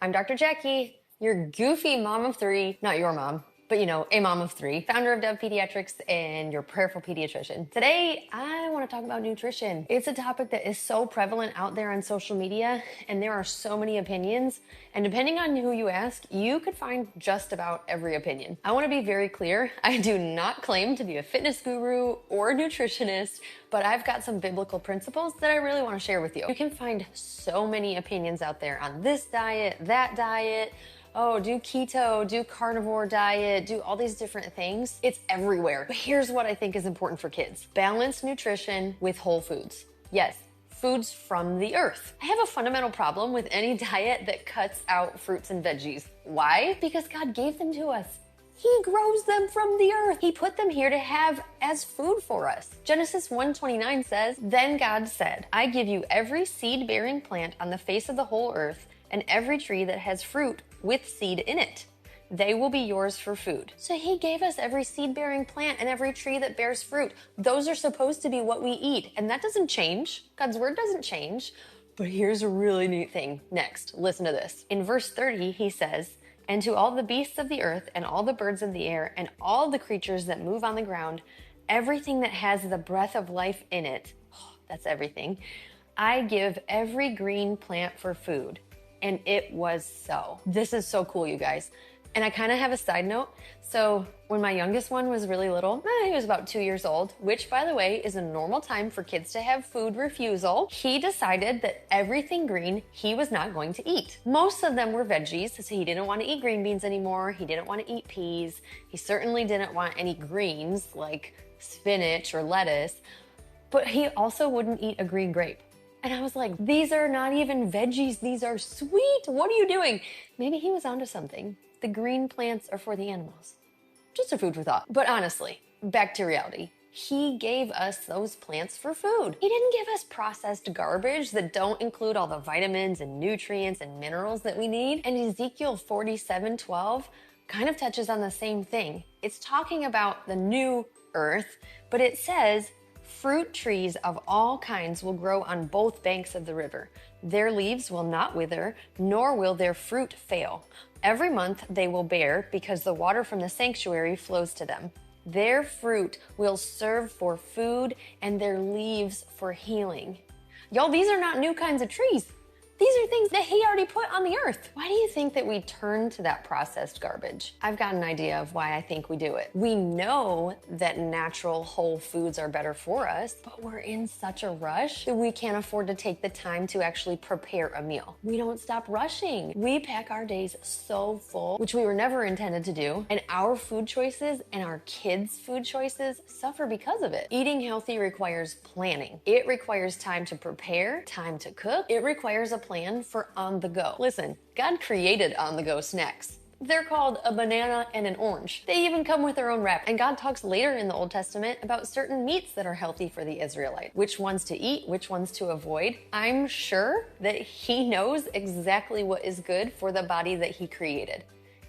I'm Dr. Jackie, your goofy mom of three, not your mom, but you know, a mom of three, founder of Dove Pediatrics and your prayerful pediatrician. Today, I want to talk about nutrition. It's a topic that is so prevalent out there on social media, and there are so many opinions. And depending on who you ask, you could find just about every opinion. I want to be very clear. I do not claim to be a fitness guru or a nutritionist, but I've got some biblical principles that I really want to share with you. You can find so many opinions out there on this diet, that diet. Oh, do keto, do carnivore diet, do all these different things. It's everywhere. But here's what I think is important for kids. Balanced nutrition with whole foods. Yes, foods from the earth. I have a fundamental problem with any diet that cuts out fruits and veggies. Why? Because God gave them to us. He grows them from the earth. He put them here to have as food for us. Genesis 1:29 says, "Then God said, I give you every seed-bearing plant on the face of the whole earth, and every tree that has fruit with seed in it. They will be yours for food." So he gave us every seed-bearing plant and every tree that bears fruit. Those are supposed to be what we eat, and that doesn't change. God's word doesn't change. But here's a really neat thing. Next, listen to this. In verse 30, he says, "And to all the beasts of the earth and all the birds of the air and all the creatures that move on the ground, everything that has the breath of life in it," that's everything, "I give every green plant for food." And it was so. This is so cool, you guys. And I kind of have a side note. So when my youngest one was really little, he was about 2 years old, which by the way is a normal time for kids to have food refusal. He decided that everything green he was not going to eat. Most of them were veggies, so he didn't want to eat green beans anymore. He didn't want to eat peas. He certainly didn't want any greens like spinach or lettuce, but he also wouldn't eat a green grape. And I was like, these are not even veggies. These are sweet. What are you doing? Maybe he was onto something. The green plants are for the animals. Just a food for thought. But honestly, back to reality. He gave us those plants for food. He didn't give us processed garbage that don't include all the vitamins and nutrients and minerals that we need. And Ezekiel 47:12 kind of touches on the same thing. It's talking about the new earth, but it says, "Fruit trees of all kinds will grow on both banks of the river. Their leaves will not wither, nor will their fruit fail. Every month they will bear, because the water from the sanctuary flows to them. Their fruit will serve for food, and their leaves for healing." Y'all, these are not new kinds of trees. These are things that he already put on the earth. Why do you think that we turn to that processed garbage? I've got an idea of why I think we do it. We know that natural whole foods are better for us, but we're in such a rush that we can't afford to take the time to actually prepare a meal. We don't stop rushing. We pack our days so full, which we were never intended to do, and our food choices and our kids' food choices suffer because of it. Eating healthy requires planning. It requires time to prepare, time to cook. It requires a plan for on the go. Listen, God created on the go snacks. They're called a banana and an orange. They even come with their own wrap. And God talks later in the Old Testament about certain meats that are healthy for the Israelite. Which ones to eat, which ones to avoid. I'm sure that he knows exactly what is good for the body that he created.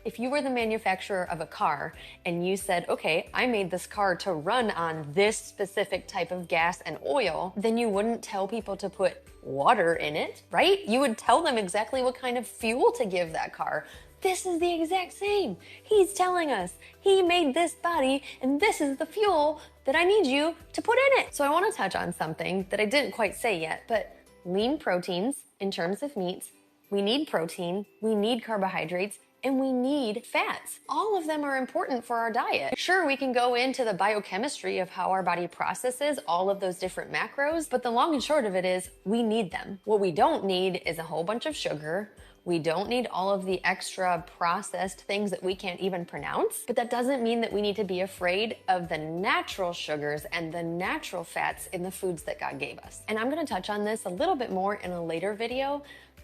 If you were the manufacturer of a car and you said, okay, I made this car to run on this specific type of gas and oil, then you wouldn't tell people to put water in it, right? You would tell them exactly what kind of fuel to give that car. This is the exact same. He's telling us he made this body and this is the fuel that I need you to put in it. So I want to touch on something that I didn't quite say yet, but lean proteins in terms of meats, we need protein, we need carbohydrates, and we need fats. All of them are important for our diet. Sure, we can go into the biochemistry of how our body processes all of those different macros, but the long and short of it is we need them. What we don't need is a whole bunch of sugar. We don't need all of the extra processed things that we can't even pronounce, but that doesn't mean that we need to be afraid of the natural sugars and the natural fats in the foods that God gave us. And I'm gonna touch on this a little bit more in a later video,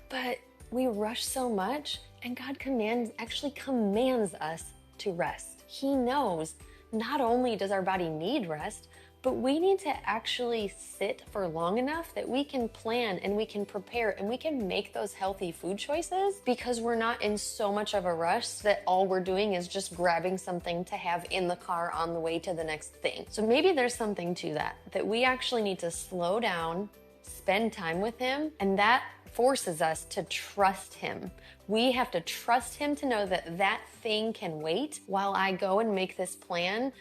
but we rush so much, and God actually commands us to rest. He knows not only does our body need rest, but we need to actually sit for long enough that we can plan and we can prepare and we can make those healthy food choices, because we're not in so much of a rush that all we're doing is just grabbing something to have in the car on the way to the next thing. So maybe there's something to that we actually need to slow down, spend time with him, and that forces us to trust him. We have to trust him to know that that thing can wait while I go and make this plan,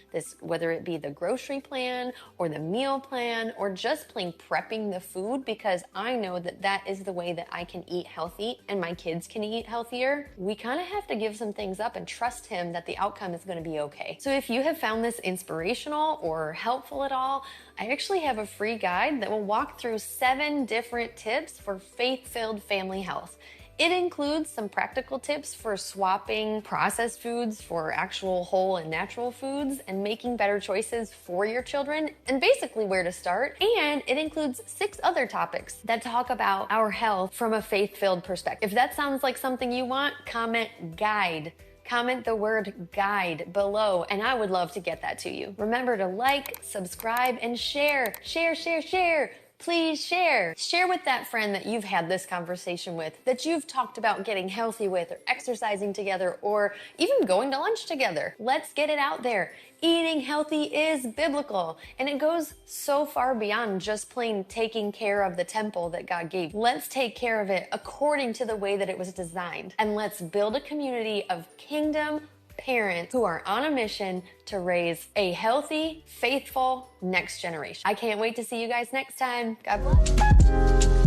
whether it be the grocery plan or the meal plan or just plain prepping the food, because I know that that is the way that I can eat healthy and my kids can eat healthier. We kind of have to give some things up and trust him that the outcome is going to be okay. So if you have found this inspirational or helpful at all, I actually have a free guide that will walk through 7 different tips for faith-filled family health. It includes some practical tips for swapping processed foods for actual whole and natural foods and making better choices for your children, and basically where to start. And it includes 6 other topics that talk about our health from a faith-filled perspective. If that sounds like something you want, comment guide. Comment the word guide below, and I would love to get that to you. Remember to like, subscribe, and share. Share, share, share. Please share. Share with that friend that you've had this conversation with, that you've talked about getting healthy with, or exercising together, or even going to lunch together. Let's get it out there. Eating healthy is biblical, and it goes so far beyond just plain taking care of the temple that God gave. Let's take care of it according to the way that it was designed, and let's build a community of kingdom parents who are on a mission to raise a healthy, faithful next generation. I can't wait to see you guys next time. God bless.